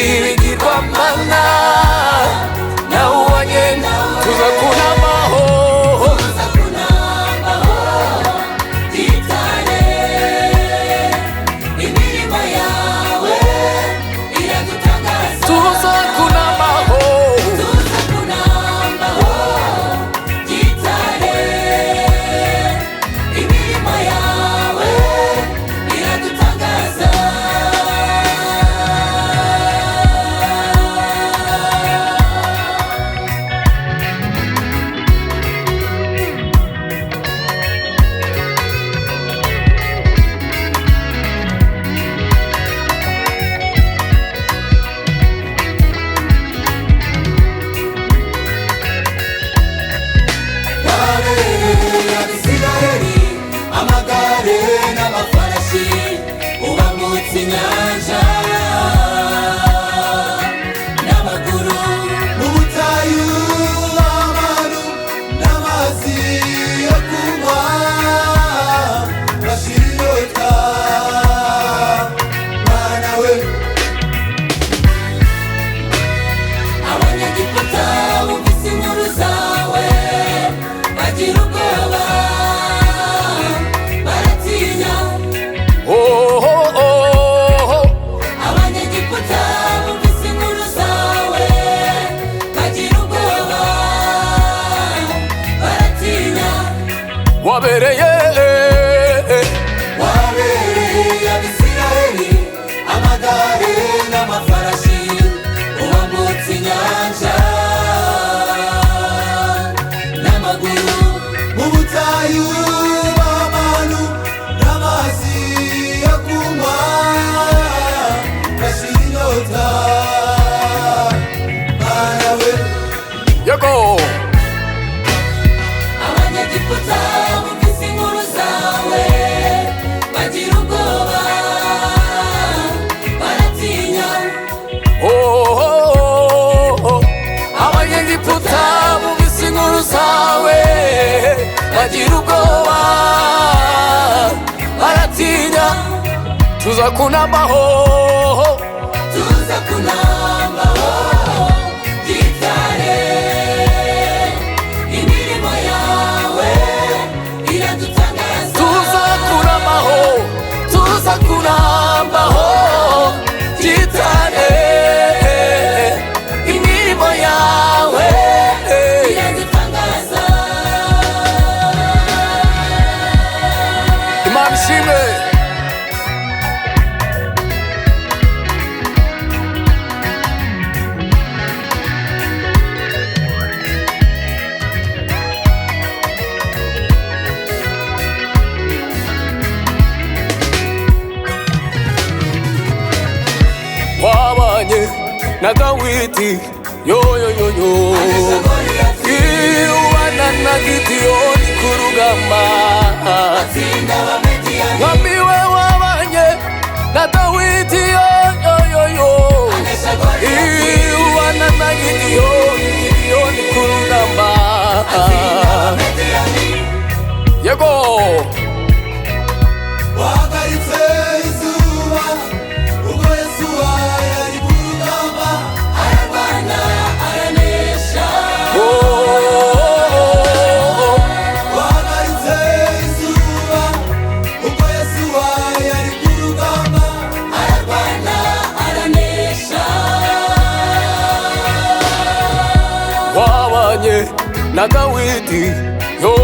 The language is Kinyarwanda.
Urutiringirwamana nawanye tuzakunamaho gitare imirimo yawe iradutangaza tuzakunamaho gitare imirimo yawe iradutangaza. Amagare n'amafarashi ubambutse inyanja n'amaguru mu butayu abantu n'amazi yo kunywa bashira inyota Mana we. Abanyegiputa bumvise inkuru zawe bagira ubwoba wabereye Abisirayeli amagare n'amafarashi ubambutse inyanja n'amaguru mu butayu bw'abantu n'amazi yo kunywa bashira inyota Mana we. Yego Abanyegiputa bumvise inkuru zawe bagira ubwoba baratinya. Abanyegiputa bumvise inkuru zawe bagira ubwoba baratinya tuzakunamaho gitare imirimo yawe iradutangaza tuzakunamaho gitare imirimo yawe iradutangaza. Imana ishimwe. Wabanye na Dawidi iwana na Gideyoni ku rugamba mwami we wabanye na Dawidi iwana na Gideyoni ku rugamba yego wahagaritse izuba ubwo Yesuwa yari ku rugamba ararwana aranesha. Wahagaritse izuba na Dawidi, yo